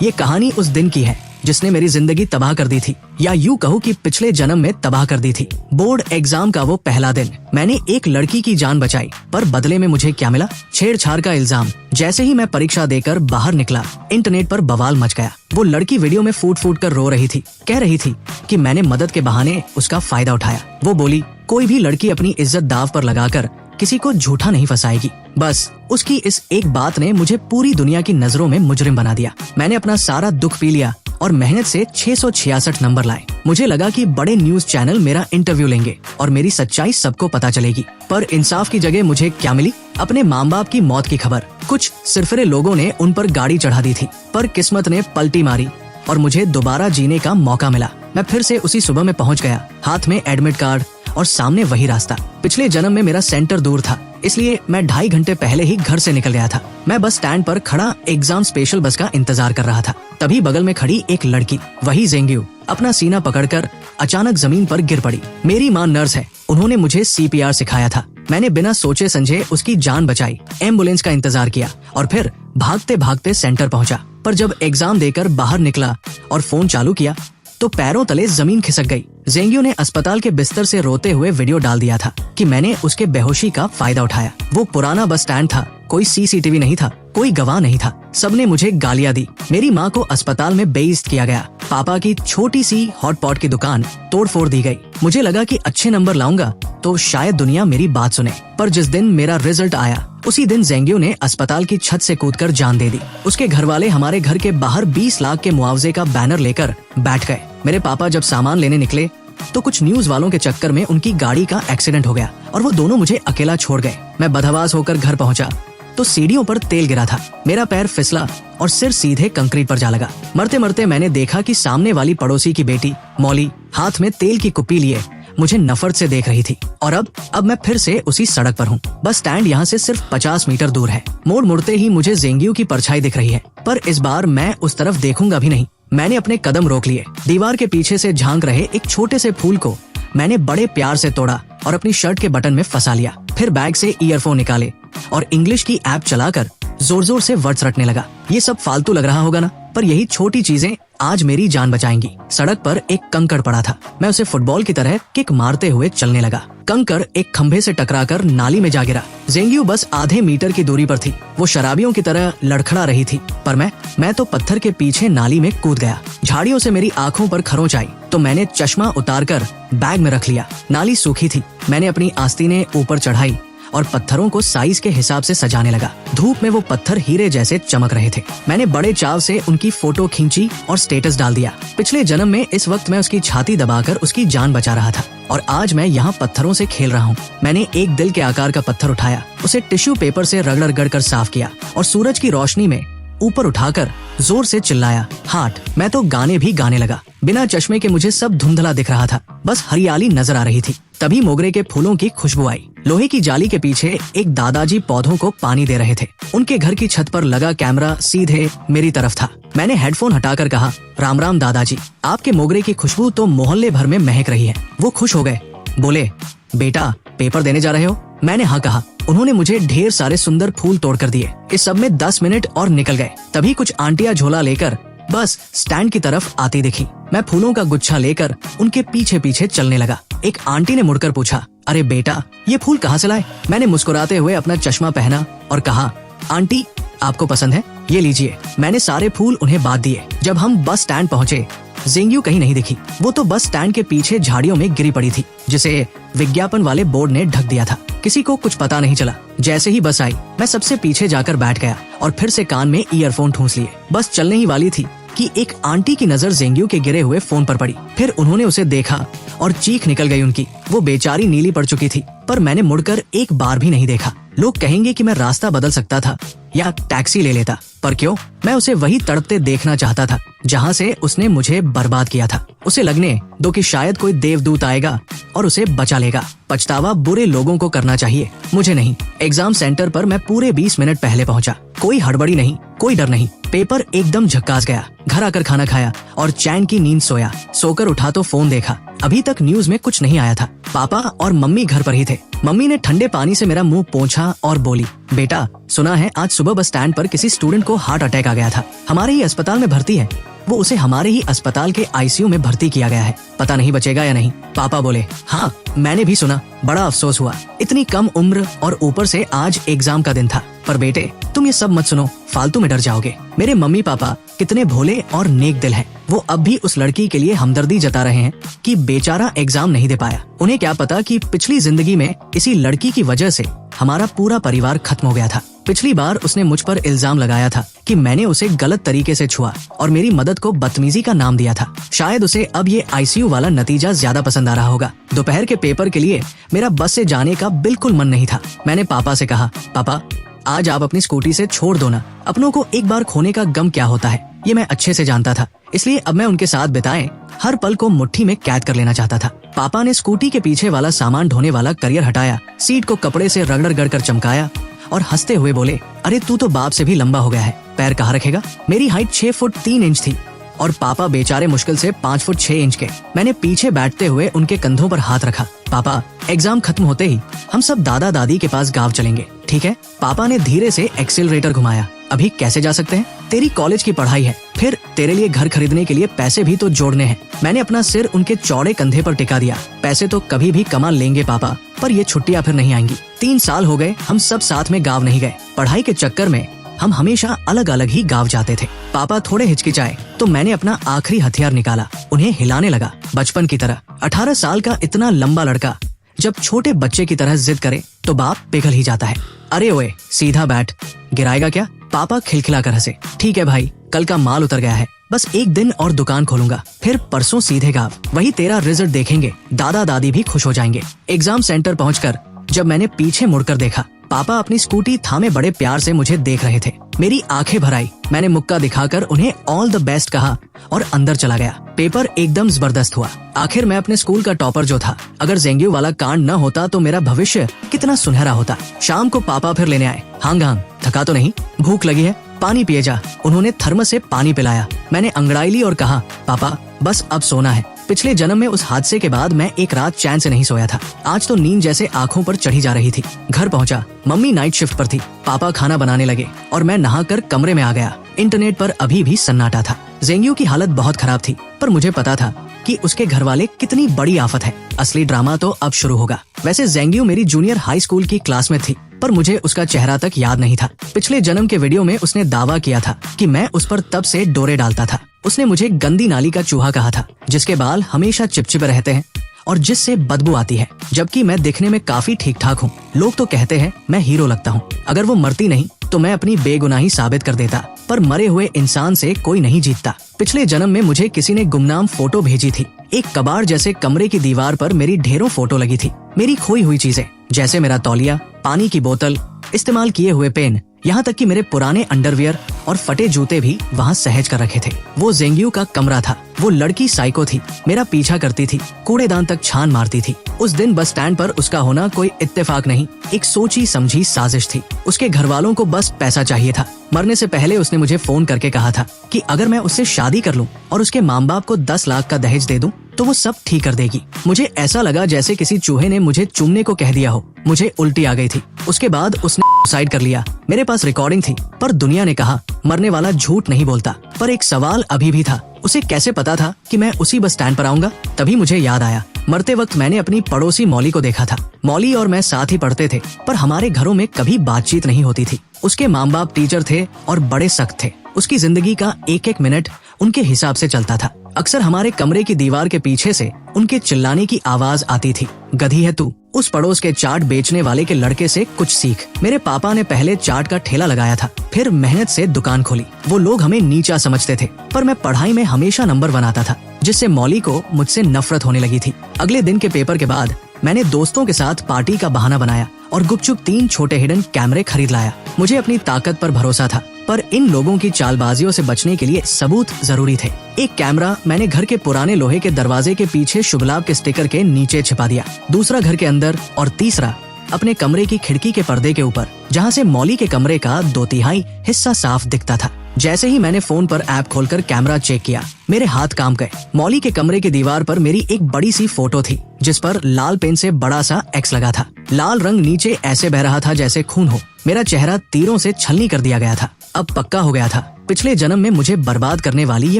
ये कहानी उस दिन की है जिसने मेरी जिंदगी तबाह कर दी थी, या यूं कहूँ कि पिछले जन्म में तबाह कर दी थी। बोर्ड एग्जाम का वो पहला दिन, मैंने एक लड़की की जान बचाई, पर बदले में मुझे क्या मिला? छेड़छाड़ का इल्जाम। जैसे ही मैं परीक्षा देकर बाहर निकला, इंटरनेट पर बवाल मच गया। वो लड़की वीडियो में फूट फूट कर रो रही थी, कह रही थी कि मैंने मदद के बहाने उसका फायदा उठाया। वो बोली, कोई भी लड़की अपनी इज्जत दाव पर लगाकर किसी को झूठा नहीं फंसाएगी। बस उसकी इस एक बात ने मुझे पूरी दुनिया की नजरों में मुजरिम बना दिया। मैंने अपना सारा दुख पी लिया और मेहनत से 666 नंबर लाए। मुझे लगा कि बड़े न्यूज चैनल मेरा इंटरव्यू लेंगे और मेरी सच्चाई सबको पता चलेगी, पर इंसाफ की जगह मुझे क्या मिली? अपने माँ बाप की मौत की खबर। कुछ सिरफिरे लोगों ने उन पर गाड़ी चढ़ा दी थी, पर किस्मत ने पलटी मारी और मुझे दोबारा जीने का मौका मिला। मैं फिर से उसी सुबह में पहुंच गया, हाथ में एडमिट कार्ड और सामने वही रास्ता। पिछले जन्म में मेरा सेंटर दूर था, इसलिए मैं 2.5 घंटे पहले ही घर से निकल गया था। मैं बस स्टैंड पर खड़ा एग्जाम स्पेशल बस का इंतजार कर रहा था। तभी बगल में खड़ी एक लड़की, वही जेंग्यू, अपना सीना पकड़कर अचानक जमीन पर गिर पड़ी। मेरी माँ नर्स है, उन्होंने मुझे CPR सिखाया था। मैंने बिना सोचे समझे उसकी जान बचाई, एम्बुलेंस का इंतजार किया और फिर भागते भागते सेंटर पहुंचा। पर जब एग्जाम देकर बाहर निकला और फोन चालू किया तो पैरों तले जमीन खिसक गई। जेंग्यू ने अस्पताल के बिस्तर से रोते हुए वीडियो डाल दिया था कि मैंने उसके बेहोशी का फायदा उठाया। वो पुराना बस स्टैंड था, कोई CCTV नहीं था, कोई गवाह नहीं था। सबने मुझे गालियां दी। मेरी माँ को अस्पताल में बेइज्जत किया गया। पापा की छोटी सी हॉटपॉट की दुकान तोड़फोड़ दी गई। मुझे लगा कि अच्छे नंबर लाऊंगा तो शायद दुनिया मेरी बात सुने, पर जिस दिन मेरा रिजल्ट आया उसी दिन जेंग्यू ने अस्पताल की छत से कूदकर जान दे दी। उसके घर वाले हमारे घर के बाहर 20 लाख के मुआवजे का बैनर लेकर बैठ गए। मेरे पापा जब सामान लेने निकले तो कुछ न्यूज वालों के चक्कर में उनकी गाड़ी का एक्सीडेंट हो गया और वो दोनों मुझे अकेला छोड़ गए। मैं बदहवास होकर घर पहुंचा तो सीढ़ियों पर तेल गिरा था। मेरा पैर फिसला और सिर सीधे कंक्रीट पर जा लगा। मरते मरते मैंने देखा कि सामने वाली पड़ोसी की बेटी मौली हाथ में तेल की कुप्पी लिए मुझे नफरत से देख रही थी। और अब मैं फिर से उसी सड़क पर हूँ। बस स्टैंड यहाँ से सिर्फ 50 मीटर दूर है। मोड़ मुड़ते ही मुझे जेंग्यू की परछाई दिख रही है, पर इस बार मैं उस तरफ देखूंगा भी नहीं। मैंने अपने कदम रोक लिए। दीवार के पीछे से झांक रहे एक छोटे से फूल को मैंने बड़े प्यार से तोड़ा और अपनी शर्ट के बटन में फंसा लिया। फिर बैग से ईयरफोन निकाले और इंग्लिश की ऐप चलाकर जोर जोर से वर्ड्स रटने लगा। ये सब फालतू लग रहा होगा ना, पर यही छोटी चीजें आज मेरी जान बचाएंगी। सड़क पर एक कंकड़ पड़ा था। मैं उसे फुटबॉल की तरह किक मारते हुए चलने लगा। कंकड़ एक खंभे से टकराकर नाली में जा गिरा। जेंग्यू बस आधे मीटर की दूरी पर थी। वो शराबियों की तरह लड़खड़ा रही थी, पर मैं तो पत्थर के पीछे नाली में कूद गया। झाड़ियों से मेरी आंखों पर खरोंच आई तो मैंने चश्मा उतारकर बैग में रख लिया। नाली सूखी थी। मैंने अपनी आस्तीनें ऊपर चढ़ाई और पत्थरों को साइज के हिसाब से सजाने लगा। धूप में वो पत्थर हीरे जैसे चमक रहे थे। मैंने बड़े चाव से उनकी फोटो खींची और स्टेटस डाल दिया। पिछले जन्म में इस वक्त मैं उसकी छाती दबाकर उसकी जान बचा रहा था और आज मैं यहाँ पत्थरों से खेल रहा हूँ। मैंने एक दिल के आकार का पत्थर उठाया, उसे टिश्यू पेपर से रगड़ रगड़ कर साफ किया और सूरज की रोशनी में ऊपर उठाकर जोर से चिल्लाया, हार्ट। मैं तो गाने भी गाने लगा। बिना चश्मे के मुझे सब धुंधला दिख रहा था, बस हरियाली नजर आ रही थी। तभी मोगरे के फूलों की खुशबू आई। लोहे की जाली के पीछे एक दादाजी पौधों को पानी दे रहे थे। उनके घर की छत पर लगा कैमरा सीधे मेरी तरफ था। मैंने हेडफोन हटाकर कहा, राम राम दादाजी, आपके मोगरे की खुशबू तो मोहल्ले भर में महक रही है। वो खुश हो गए, बोले, बेटा पेपर देने जा रहे हो? मैंने हाँ कहा। उन्होंने मुझे ढेर सारे सुंदर फूल तोड़ कर दिए। इस सब में 10 मिनट और निकल गए। तभी कुछ आंटियां झोला लेकर बस स्टैंड की तरफ आती दिखी। मैं फूलों का गुच्छा लेकर उनके पीछे पीछे चलने लगा। एक आंटी ने मुड़कर पूछा, अरे बेटा, ये फूल कहाँ से लाए? मैंने मुस्कुराते हुए अपना चश्मा पहना और कहा, आंटी आपको पसंद है, ये लीजिए। मैंने सारे फूल उन्हें बांट दिए। जब हम बस स्टैंड पहुँचे, जेंग्यू कहीं नहीं दिखी। वो तो बस स्टैंड के पीछे झाड़ियों में गिरी पड़ी थी, जिसे विज्ञापन वाले बोर्ड ने ढक दिया था। किसी को कुछ पता नहीं चला। जैसे ही बस आई, मैं सबसे पीछे जाकर बैठ गया और फिर से कान में ईयरफोन ठूंस लिए। बस चलने ही वाली थी कि एक आंटी की नजर जेंग्यू के गिरे हुए फोन पर पड़ी। फिर उन्होंने उसे देखा और चीख निकल गई उनकी। वो बेचारी नीली पड़ चुकी थी, पर मैंने मुड़कर एक बार भी नहीं देखा। लोग कहेंगे कि मैं रास्ता बदल सकता था या टैक्सी ले लेता, पर क्यों? मैं उसे वही तड़पते देखना चाहता था जहाँ से उसने मुझे बर्बाद किया था। उसे लगने दो कि शायद कोई देवदूत आएगा और उसे बचा लेगा। पछतावा बुरे लोगों को करना चाहिए, मुझे नहीं। एग्जाम सेंटर पर मैं पूरे 20 मिनट पहले पहुंचा। कोई हड़बड़ी नहीं, कोई डर नहीं। पेपर एकदम झक्कास गया। घर आकर खाना खाया और चैन की नींद सोया। सोकर उठा तो फोन देखा। अभी तक न्यूज में कुछ नहीं आया था। पापा और मम्मी घर पर ही थे। मम्मी ने ठंडे पानी से मेरा मुंह पोंछा और बोली, बेटा सुना है आज सुबह बस स्टैंड पर किसी स्टूडेंट को हार्ट अटैक आ गया था, हमारे ही अस्पताल में भर्ती है। वो उसे हमारे ही अस्पताल के आईसीयू में भर्ती किया गया है, पता नहीं बचेगा या नहीं। पापा बोले, हाँ मैंने भी सुना, बड़ा अफसोस हुआ, इतनी कम उम्र और ऊपर से आज एग्जाम का दिन था। पर बेटे तुम ये सब मत सुनो, फालतू में डर जाओगे। मेरे मम्मी पापा कितने भोले और नेक दिल हैं। वो अब भी उस लड़की के लिए हमदर्दी जता रहे हैं कि बेचारा एग्जाम नहीं दे पाया। उन्हें क्या पता कि पिछली जिंदगी में इसी लड़की की वजह से हमारा पूरा परिवार खत्म हो गया था। पिछली बार उसने मुझ पर इल्जाम लगाया था कि मैंने उसे गलत तरीके से छुआ और मेरी मदद को बदतमीजी का नाम दिया था। शायद उसे अब ये आईसीयू वाला नतीजा ज्यादा पसंद आ रहा होगा। दोपहर के पेपर के लिए मेरा बस से जाने का बिल्कुल मन नहीं था। मैंने पापा से कहा, पापा आज आप अपनी स्कूटी से छोड़ दो ना, अपनों को एक बार खोने का गम क्या होता है ये मैं अच्छे से जानता था, इसलिए अब मैं उनके साथ बिताए हर पल को मुट्ठी में कैद कर लेना चाहता था। पापा ने स्कूटी के पीछे वाला सामान ढोने वाला करियर हटाया, सीट को कपड़े से रगड़ कर चमकाया और हंसते हुए बोले, अरे तू तो बाप से भी लंबा हो गया है, पैर कहाँ रखेगा। मेरी हाइट 6 फुट 3 इंच थी और पापा बेचारे मुश्किल से 5 फुट 6 इंच के। मैंने पीछे बैठते हुए उनके कंधों पर हाथ रखा। पापा एग्जाम खत्म होते ही हम सब दादा दादी के पास गांव चलेंगे, ठीक है। पापा ने धीरे से एक्सीलरेटर घुमाया। अभी कैसे जा सकते हैं, तेरी कॉलेज की पढ़ाई है, फिर तेरे लिए घर खरीदने के लिए पैसे भी तो जोड़ने हैं। मैंने अपना सिर उनके चौड़े कंधे पर टिका दिया। पैसे तो कभी भी कमा लेंगे पापा, पर ये छुट्टियां फिर नहीं आएंगी। 3 साल हो गए हम सब साथ में गाँव नहीं गए। पढ़ाई के चक्कर में हम हमेशा अलग अलग ही गाँव जाते थे। पापा थोड़े हिचकिचाए तो मैंने अपना आखिरी हथियार निकाला, उन्हें हिलाने लगा बचपन की तरह। 18 साल का इतना लंबा लड़का जब छोटे बच्चे की तरह जिद करे तो बाप पिघल ही जाता है। अरे ओए सीधा बैठ, गिराएगा क्या। पापा खिलखिला कर हंसे। ठीक है भाई, कल का माल उतर गया है, बस 1 दिन और दुकान खोलूंगा, फिर परसों सीधे गाँव, वही तेरा रिजल्ट देखेंगे, दादा दादी भी खुश हो जाएंगे। एग्जाम सेंटर पहुंचकर जब मैंने पीछे मुड़कर देखा, पापा अपनी स्कूटी थामे बड़े प्यार से मुझे देख रहे थे। मेरी आंखें भर आई। मैंने मुक्का दिखाकर उन्हें ऑल द बेस्ट कहा और अंदर चला गया। पेपर एकदम जबरदस्त हुआ। आखिर मैं अपने स्कूल का टॉपर जो था। अगर ज़ेंग्यू वाला कांड न होता तो मेरा भविष्य कितना सुनहरा होता। शाम को पापा फिर लेने आए। हांग हांग, थका तो नहीं, भूख लगी है, पानी पिए जा। उन्होंने थर्मस से पानी पिलाया। मैंने अंगड़ाई ली और कहा, पापा बस अब सोना है। पिछले जन्म में उस हादसे के बाद मैं एक रात चैन से नहीं सोया था। आज तो नींद जैसे आंखों पर चढ़ी जा रही थी। घर पहुंचा, मम्मी नाइट शिफ्ट पर थी। पापा खाना बनाने लगे और मैं नहाकर कमरे में आ गया। इंटरनेट पर अभी भी सन्नाटा था। ज़ेंग्यू की हालत बहुत खराब थी, पर मुझे पता था कि उसके घर वाले कितनी बड़ी आफत है। असली ड्रामा तो अब शुरू होगा। वैसे ज़ेंग्यू मेरी जूनियर हाई स्कूल की क्लास में थी, पर मुझे उसका चेहरा तक याद नहीं था। पिछले जन्म के वीडियो में उसने दावा किया था कि मैं उस पर तब से डोरे डालता था। उसने मुझे गंदी नाली का चूहा कहा था, जिसके बाल हमेशा चिपचिपे रहते हैं और जिससे बदबू आती है, जबकि मैं दिखने में काफी ठीक ठाक हूँ। लोग तो कहते हैं मैं हीरो लगता हूँ। अगर वो मरती नहीं तो मैं अपनी बेगुनाही साबित कर देता, पर मरे हुए इंसान से कोई नहीं जीतता। पिछले जन्म में मुझे किसी ने गुमनाम फोटो भेजी थी। एक कबाड़ जैसे कमरे की दीवार पर मेरी ढेरों फोटो लगी थी। मेरी खोई हुई चीजें, जैसे मेरा तौलिया, पानी की बोतल, इस्तेमाल किए हुए पेन, यहाँ तक कि मेरे पुराने अंडरवियर और फटे जूते भी वहाँ सहेज कर रखे थे। वो ज़ेंग्यू का कमरा था। वो लड़की साइको थी, मेरा पीछा करती थी, कूड़ेदान तक छान मारती थी। उस दिन बस स्टैंड पर उसका होना कोई इत्तेफाक नहीं, एक सोची समझी साजिश थी। उसके घर वालों को बस पैसा चाहिए था। मरने से पहले उसने मुझे फोन करके कहा था कि अगर मैं उससे शादी कर लूं और उसके माँ बाप को 10 लाख का दहेज दे दूं तो वो सब ठीक कर देगी। मुझे ऐसा लगा जैसे किसी चूहे ने मुझे चूमने को कह दिया हो। मुझे उल्टी आ गई थी। उसके बाद उसने सुसाइड कर लिया। मेरे पास रिकॉर्डिंग थी, पर दुनिया ने कहा मरने वाला झूठ नहीं बोलता। पर एक सवाल अभी भी था, उसे कैसे पता था कि मैं उसी बस स्टैंड पर आऊंगा। तभी मुझे याद आया, मरते वक्त मैंने अपनी पड़ोसी मौली को देखा था। मौली और मैं साथ ही पढ़ते थे, पर हमारे घरों में कभी बातचीत नहीं होती थी। उसके माँ बाप टीचर थे और बड़े सख्त थे। उसकी जिंदगी का एक एक मिनट उनके हिसाब से चलता था। अक्सर हमारे कमरे की दीवार के पीछे से उनके चिल्लाने की आवाज आती थी, गधी है तू, उस पड़ोस के चाट बेचने वाले के लड़के से कुछ सीख। मेरे पापा ने पहले चाट का ठेला लगाया था, फिर मेहनत से दुकान खोली। वो लोग हमें नीचा समझते थे, पर मैं पढ़ाई में हमेशा नंबर बनाता था, जिससे मौली को मुझसे नफरत होने लगी थी। अगले दिन के पेपर के बाद मैंने दोस्तों के साथ पार्टी का बहाना बनाया और गुपचुप 3 छोटे हिडन कैमरे खरीद लाया। मुझे अपनी ताकत पर भरोसा था, पर इन लोगों की चालबाजियों से बचने के लिए सबूत जरूरी थे। एक कैमरा मैंने घर के पुराने लोहे के दरवाजे के पीछे शुभ लाभ के स्टिकर के नीचे छिपा दिया, दूसरा घर के अंदर और तीसरा अपने कमरे की खिड़की के पर्दे के ऊपर, जहाँ से मौली के कमरे का 2/3 हिस्सा साफ दिखता था। जैसे ही मैंने फोन पर ऐप खोलकर कैमरा चेक किया, मेरे हाथ कांप गए। मॉली के कमरे की दीवार पर मेरी एक बड़ी सी फोटो थी जिस पर लाल पेन से बड़ा सा एक्स लगा था। लाल रंग नीचे ऐसे बह रहा था जैसे खून हो। मेरा चेहरा तीरों से छलनी कर दिया गया था। अब पक्का हो गया था, पिछले जन्म में मुझे बर्बाद करने वाली ये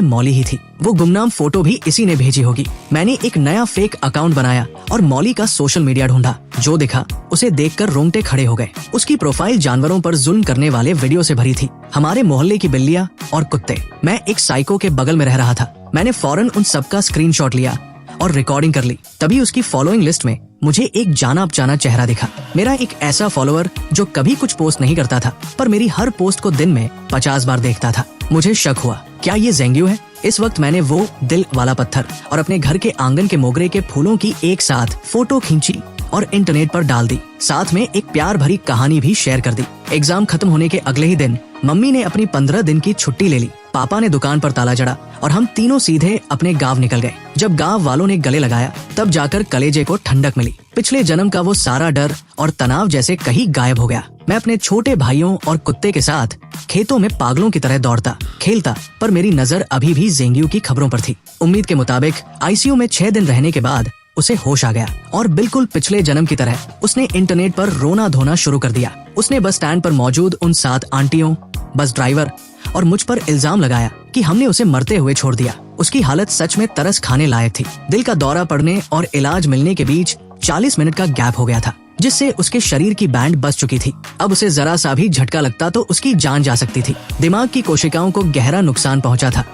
मॉली ही थी। वो गुमनाम फोटो भी इसी ने भेजी होगी। मैंने एक नया फेक अकाउंट बनाया और मॉली का सोशल मीडिया ढूंढा। जो दिखा उसे देखकर रोंगटे खड़े हो गए। उसकी प्रोफाइल जानवरों पर जुल्म करने वाले वीडियो से भरी थी। हमारे मोहल्ले की बिल्लियां और कुत्ते। मैं एक साइको के बगल में रह रहा था। मैंने फौरन उन सबका स्क्रीनशॉट लिया और रिकॉर्डिंग कर ली। तभी उसकी फॉलोइंग लिस्ट में मुझे एक जाना पहचाना चेहरा दिखा। मेरा एक ऐसा फॉलोअर जो कभी कुछ पोस्ट नहीं करता था, पर मेरी हर पोस्ट को दिन में 50 बार देखता था। मुझे शक हुआ, क्या ये ज़ेंग्यू है? इस वक्त मैंने वो दिल वाला पत्थर और अपने घर के आंगन के मोगरे के फूलों की एक साथ फोटो खींची और इंटरनेट पर डाल दी। साथ में एक प्यार भरी कहानी भी शेयर कर दी। एग्जाम खत्म होने के अगले ही दिन मम्मी ने अपनी 15 दिन की छुट्टी ले ली। पापा ने दुकान पर ताला जड़ा और हम तीनों सीधे अपने गांव निकल गए। जब गांव वालों ने गले लगाया तब जाकर कलेजे को ठंडक मिली। पिछले जन्म का वो सारा डर और तनाव जैसे कहीं गायब हो गया। मैं अपने छोटे भाइयों और कुत्ते के साथ खेतों में पागलों की तरह दौड़ता खेलता, पर मेरी नजर अभी भी ज़ेंग्यू की खबरों पर थी। उम्मीद के मुताबिक आईसीयू में 6 दिन रहने के बाद उसे होश आ गया और बिल्कुल पिछले जन्म की तरह उसने इंटरनेट पर रोना धोना शुरू कर दिया। उसने बस स्टैंड पर मौजूद उन 7 आंटियों, बस ड्राइवर और मुझ पर इल्जाम लगाया कि हमने उसे मरते हुए छोड़ दिया। उसकी हालत सच में तरस खाने लायक थी। दिल का दौरा पड़ने और इलाज मिलने के बीच 40 मिनट का गैप हो गया था, जिससे उसके शरीर की बैंड बच चुकी थी। अब उसे जरा सा भी झटका लगता तो उसकी जान जा सकती थी। दिमाग की कोशिकाओं को गहरा नुकसान पहुंचा था।